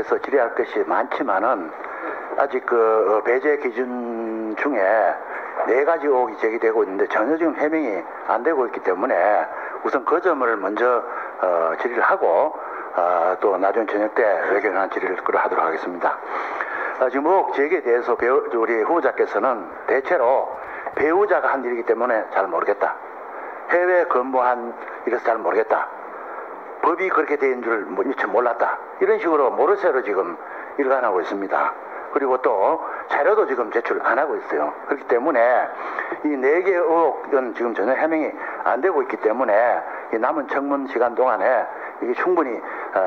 그래서 질의할 것이 많지만은 아직 그 배제 기준 중에 4가지 의혹이 제기되고 있는데 전혀 지금 해명이 안 되고 있기 때문에 우선 그 점을 먼저 질의를 하고 또 나중 저녁 때 의견한 질의를 하도록 하겠습니다. 지금 의혹 제기에 대해서 우리 후보자께서는 대체로 배우자가 한 일이기 때문에 잘 모르겠다. 해외 근무한 이래서 잘 모르겠다. 법이 그렇게 된 줄 미처 몰랐다. 이런 식으로 모르쇠로 지금 일관하고 있습니다. 그리고 또 자료도 지금 제출 안 하고 있어요. 그렇기 때문에 이 4개의 의혹은 지금 전혀 해명이 안 되고 있기 때문에 이 남은 청문 시간 동안에 이게 충분히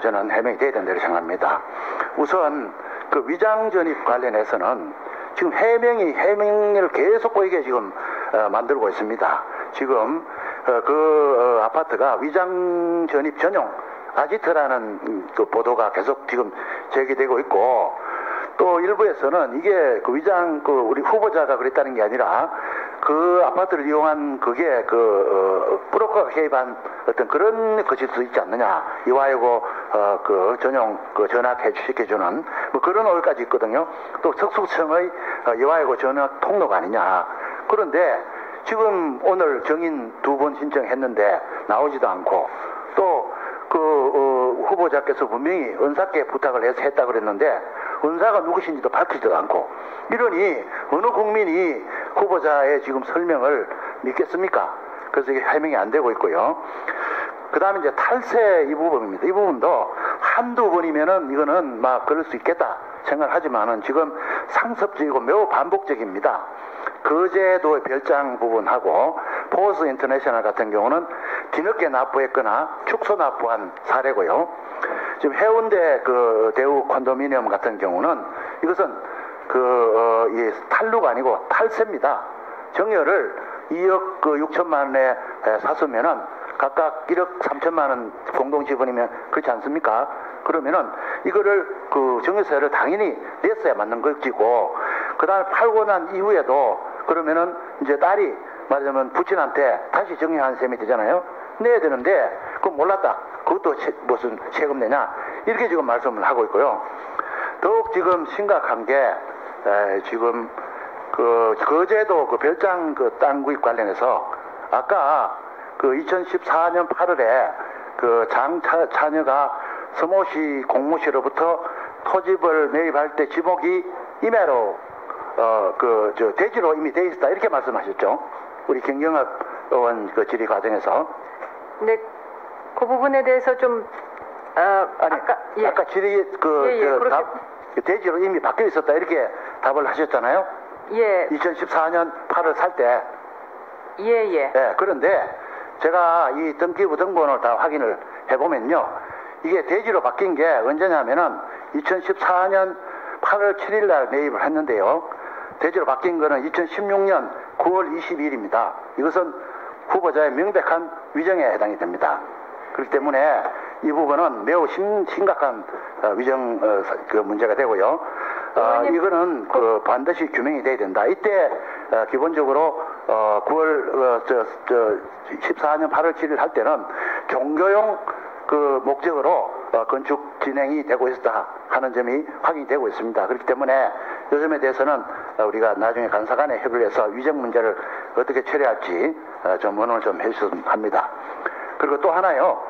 저는 해명이 돼야 된다고 생각합니다. 우선 그 위장 전입 관련해서는 지금 해명을 계속 보이게 지금 만들고 있습니다. 지금 그 아파트가 위장 전입 전용 아지트라는 그 보도가 계속 지금 제기되고 있고, 또 일부에서는 이게 그 위장 우리 후보자가 그랬다는 게 아니라 그 아파트를 이용한 그게 브로커가 개입한 어떤 그런 것일 수 있지 않느냐. 이화여고 그 전용 전학 시켜주는 뭐 그런 오해까지 있거든요. 또 특수청의 이화여고 전학 통로가 아니냐. 그런데 지금 오늘 정인 2번 신청했는데 나오지도 않고, 또 후보자께서 분명히 은사께 부탁을 해서 했다 그랬는데 은사가 누구신지도 밝히지도 않고, 이러니 어느 국민이 후보자의 지금 설명을 믿겠습니까? 그래서 이게 해명이 안 되고 있고요. 그 다음에 이제 탈세 이 부분입니다. 이 부분도 한두 번이면은 이거는 막 그럴 수 있겠다 생각하지만은 지금 상습적이고 매우 반복적입니다. 거제도의 별장 부분하고 포스 인터내셔널 같은 경우는 뒤늦게 납부했거나 축소 납부한 사례고요. 지금 해운대 대우 콘도미니엄 같은 경우는 이것은 이 탈루가 아니고 탈세입니다. 정여를 2억 6천만 원에 샀으면은 각각 1억 3천만 원 공동 지분이면 그렇지 않습니까? 그러면은 이거를 정여세를 당연히 냈어야 맞는 것이고, 그 다음에 팔고 난 이후에도 그러면은 이제 딸이 말하자면 부친한테 다시 정여한 셈이 되잖아요. 내야 되는데 그거 몰랐다. 그것도 무슨 세금 내냐. 이렇게 지금 말씀을 하고 있고요. 더욱 지금 심각한 게 지금 거제도 별장 땅 구입 관련해서 아까 2014년 8월에 장차녀가 서모시 공무시로부터 토집을 매입할 때 지목이 임야로 대지로 이미 돼 있었다, 이렇게 말씀하셨죠. 우리 김경엽 의원 질의 과정에서. 네, 그 부분에 대해서 좀 아까 질의 대지로 이미 바뀌어 있었다, 이렇게 답을 하셨잖아요. 예. 2014년 8월 살 때. 예. 네, 그런데 제가 이 등기부 등본을 다 확인을 해보면요, 이게 대지로 바뀐 게 언제냐면은 2014년 8월 7일 날 매입을 했는데요. 대지로 바뀐 거는 2016년 9월 22일입니다. 이것은 후보자의 명백한 위정에 해당이 됩니다. 그렇기 때문에 이 부분은 매우 심각한 위정 문제가 되고요. 이거는 반드시 규명이 돼야 된다. 이때 기본적으로 9월 14년 8월 7일 할 때는 종교용 목적으로 건축 진행이 되고 있었다 하는 점이 확인이 되고 있습니다. 그렇기 때문에 이 점에 대해서는 우리가 나중에 간사간에 협의를 해서 위정 문제를 어떻게 처리할지 좀 의논을 좀 해주셨으면 합니다. 그리고 또 하나요.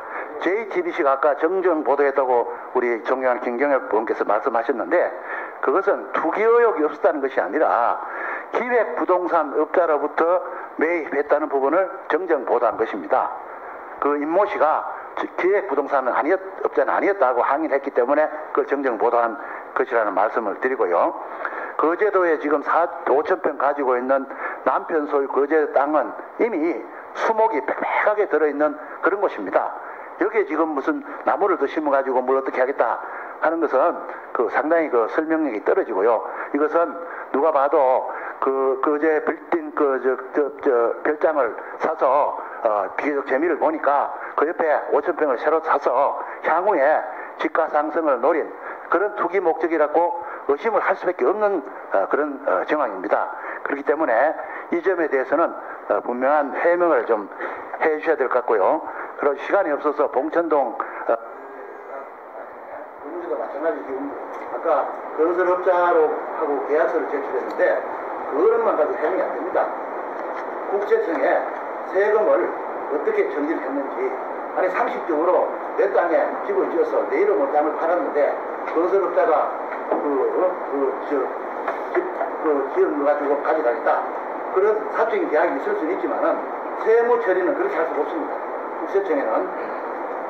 JTBC가 아까 정정 보도했다고 우리 존경하는 김경엽 의원께서 말씀하셨는데, 그것은 투기 의혹이 없었다는 것이 아니라 기획부동산 업자로부터 매입했다는 부분을 정정 보도한 것입니다. 임모 씨가 기획부동산은 업자는 아니었다고 항의를 했기 때문에 그걸 정정 보도한 것이라는 말씀을 드리고요. 거제도에 지금 5,000평 가지고 있는 남편 소유 거제 땅은 이미 수목이 빽빽하게 들어있는 그런 곳입니다. 여기에 지금 무슨 나무를 더 심어가지고 뭘 어떻게 하겠다 하는 것은 상당히 설명력이 떨어지고요. 이것은 누가 봐도 거제 빌딩 별장을 사서 비교적 재미를 보니까 그 옆에 5,000평을 새로 사서 향후에 집가 상승을 노린 그런 투기 목적이라고 의심을 할 수밖에 없는 그런 정황입니다. 그렇기 때문에 이 점에 대해서는 분명한 해명을 좀 해주셔야 될 것 같고요. 그런 시간이 없어서 봉천동 마찬가지 지금 아까 건설업자로 하고 계약서를 제출했는데 그것만 가지고 해명이 안 됩니다. 국세청에 세금을 어떻게 정리를 했는지, 아니 상식적으로 내 땅에 집을 지어서 내 이름으로 땅을 팔았는데 건설업자가 지은 거 가지고 가져가겠다, 그런 사적인 계약이 있을 수는 있지만은 세무 처리는 그렇게 할 수가 없습니다. 국세청에는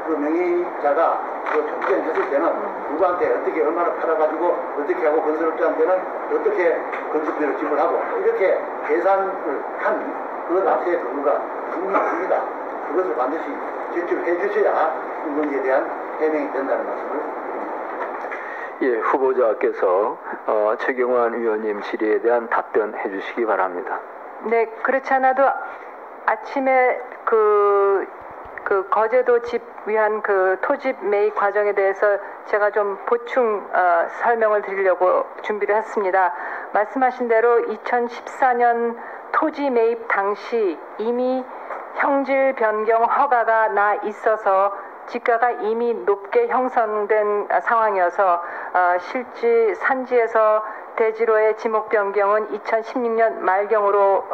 그 명의자가 그 정정했을 때는 누구한테 어떻게 얼마나 팔아가지고 어떻게 하고 건설업자한테는 어떻게 건축비를 지불하고 이렇게 계산을 한 그 납세의 근거가 분명합니다. 그것을 반드시 제출해 주셔야 이 문제에 대한 해명이 된다는 말씀을 드립니다. 예, 후보자께서 최경환 의원님 질의에 대한 답변해 주시기 바랍니다. 네, 그렇지 않아도 아침에 그 거제도 집 위한 그 토집 매입 과정에 대해서 제가 좀 보충 설명을 드리려고 준비를 했습니다. 말씀하신 대로 2014년 토지 매입 당시 이미 형질 변경 허가가 나 있어서 지가가 이미 높게 형성된 상황이어서 실지 산지에서 대지로의 지목 변경은 2016년 말경으로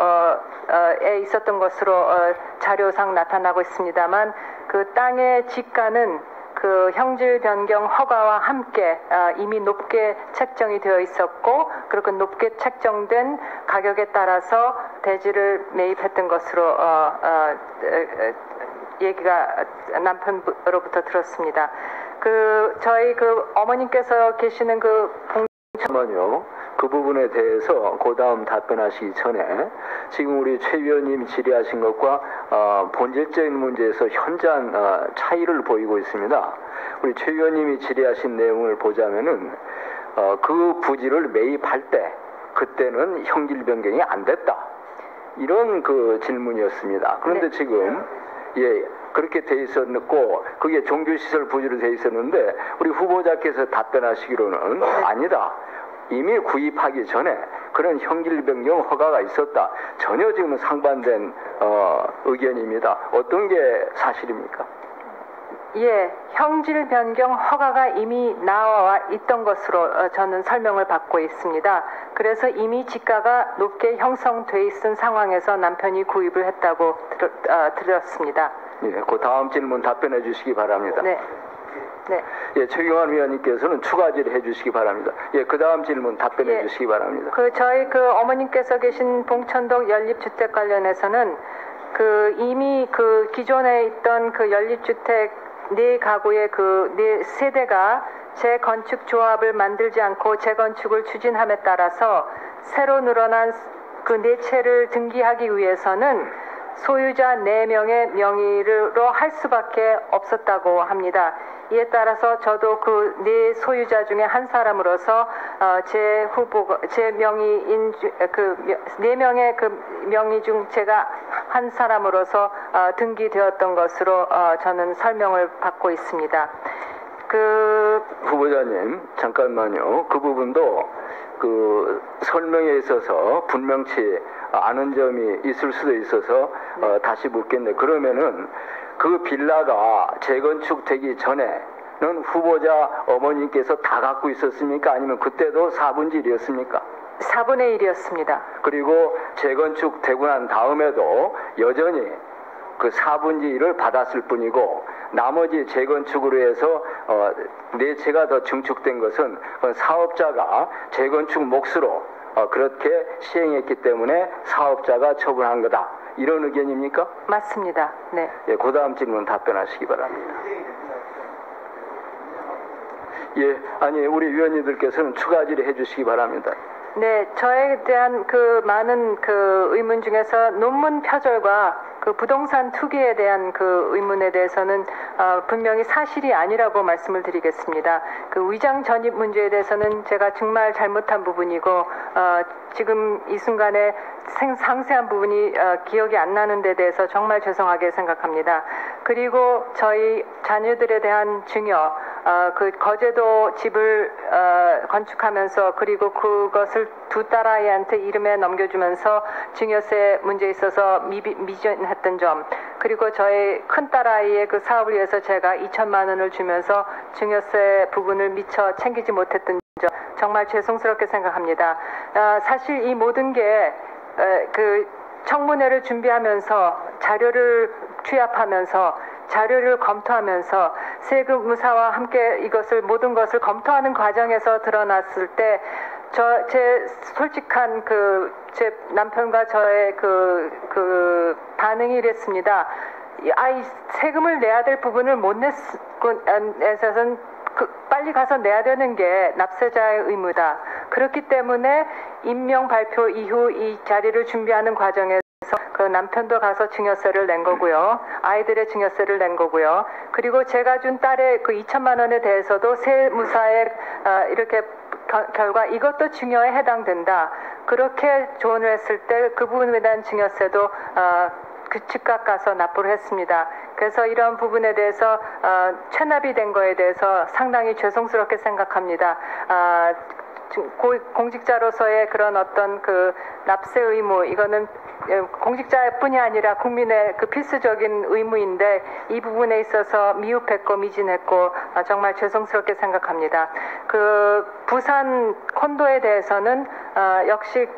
있었던 것으로 자료상 나타나고 있습니다만, 그 땅의 지가는 그 형질 변경 허가와 함께 이미 높게 책정이 되어 있었고, 그렇게 높게 책정된 가격에 따라서 대지를 매입했던 것으로 얘기가 남편으로부터 들었습니다. 저희 어머님께서 계시는 잠깐만요. 그 부분에 대해서 그 다음 답변하시기 전에 지금 우리 최 의원님이 질의하신 것과 본질적인 문제에서 현저한 차이를 보이고 있습니다. 우리 최 의원님이 질의하신 내용을 보자면은 그 부지를 매입할 때 그때는 형질 변경이 안 됐다, 이런 그 질문이었습니다. 그런데 네. 지금 그렇게 돼 있었고 그게 종교시설 부지로 돼 있었는데 우리 후보자께서 답변하시기로는 아니다, 이미 구입하기 전에 그런 형질 변경 허가가 있었다. 전혀 지금 상반된 의견입니다. 어떤 게 사실입니까? 예, 형질 변경 허가가 이미 나와 있던 것으로 저는 설명을 받고 있습니다. 그래서 이미 지가가 높게 형성돼 있은 상황에서 남편이 구입을 했다고 들었습니다. 예, 그 다음 질문 답변해 주시기 바랍니다. 네. 네. 예, 최경환 의원님께서는 추가 질의해 주시기 바랍니다. 예, 그 다음 질문 답변해 주시기 바랍니다. 저희 어머님께서 계신 봉천동 연립주택 관련해서는 이미 기존에 있던 연립주택 네 가구의 네 세대가 재건축 조합을 만들지 않고 재건축을 추진함에 따라서 새로 늘어난 네 채를 등기하기 위해서는 소유자 4명의 명의로 할 수밖에 없었다고 합니다. 이에 따라서 저도 네 소유자 중에 한 사람으로서 제 명의인 4명의 명의 중 제가 한 사람으로서 등기되었던 것으로 저는 설명을 받고 있습니다. 후보자님 잠깐만요. 그 부분도 설명에 있어서 분명치 않은 점이 있을 수도 있어서 다시 묻겠네. 그러면은 그 빌라가 재건축되기 전에는 후보자 어머님께서 다 갖고 있었습니까? 아니면 그때도 4분의 1이었습니까? 4분의 1이었습니다. 그리고 재건축되고 난 다음에도 여전히 그 4분의 1을 받았을 뿐이고 나머지 재건축으로 해서 4채가 더 증축된 것은 사업자가 재건축 몫으로 그렇게 시행했기 때문에 사업자가 처분한 거다, 이런 의견입니까? 맞습니다. 네. 예, 그 다음 질문 답변하시기 바랍니다. 예, 아니 우리 위원님들께서는 추가 질의해 주시기 바랍니다. 네, 저에 대한 많은 의문 중에서 논문 표절과 부동산 투기에 대한 의문에 대해서는 분명히 사실이 아니라고 말씀을 드리겠습니다. 위장 전입 문제에 대해서는 제가 정말 잘못한 부분이고 지금 이 순간에 상세한 부분이 기억이 안 나는 데 대해서 정말 죄송하게 생각합니다. 그리고 저희 자녀들에 대한 증여, 그 거제도 집을 건축하면서 그리고 그것을 두 딸아이한테 이름에 넘겨주면서 증여세 문제에 있어서 미전했던 점, 그리고 저희 큰 딸아이의 그 사업을 위해서 제가 2천만 원을 주면서 증여세 부분을 미처 챙기지 못했던 점, 정말 죄송스럽게 생각합니다. 사실 이 모든 게 그 청문회를 준비하면서 자료를 취합하면서 자료를 검토하면서 세무사와 함께 이것을 모든 것을 검토하는 과정에서 드러났을 때 제 솔직한 제 남편과 저의 그 반응이 이랬습니다. 세금을 내야 될 부분을 못 냈어서는 빨리 가서 내야 되는 게 납세자의 의무다. 그렇기 때문에 임명 발표 이후 이 자리를 준비하는 과정에서 그 남편도 가서 증여세를 낸 거고요. 아이들의 증여세를 낸 거고요. 그리고 제가 준 딸의 그 2천만 원에 대해서도 세무사의 이렇게 결과 이것도 증여에 해당된다. 그렇게 조언을 했을 때 그 부분에 대한 증여세도 즉각 가서 납부를 했습니다. 그래서 이런 부분에 대해서 체납이 된 거에 대해서 상당히 죄송스럽게 생각합니다. 공직자로서의 그런 어떤 그 납세 의무, 이거는 공직자뿐이 아니라 국민의 그 필수적인 의무인데 이 부분에 있어서 미흡했고 미진했고 정말 죄송스럽게 생각합니다. 그 부산 콘도에 대해서는 역시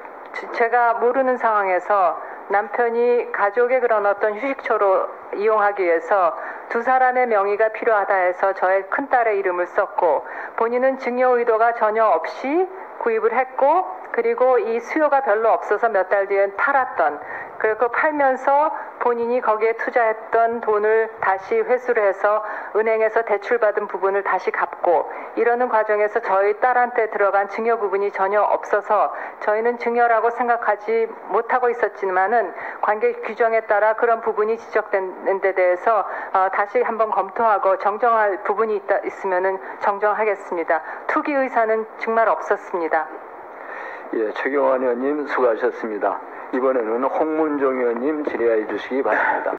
제가 모르는 상황에서 남편이 가족의 그런 어떤 휴식처로 이용하기 위해서 두 사람의 명의가 필요하다 해서 저의 큰딸의 이름을 썼고, 본인은 증여 의도가 전혀 없이 구입을 했고, 그리고 이 수요가 별로 없어서 몇 달 뒤에 팔았던, 그리고 팔면서 본인이 거기에 투자했던 돈을 다시 회수를 해서 은행에서 대출받은 부분을 다시 갚고, 이러는 과정에서 저희 딸한테 들어간 증여 부분이 전혀 없어서 저희는 증여라고 생각하지 못하고 있었지만은 관계 규정에 따라 그런 부분이 지적된 데 대해서 다시 한번 검토하고 정정할 부분이 있으면은 정정하겠습니다. 투기 의사는 정말 없었습니다. 예, 최경환 의원님 수고하셨습니다. 이번에는 홍문종 의원님 질의해 주시기 바랍니다.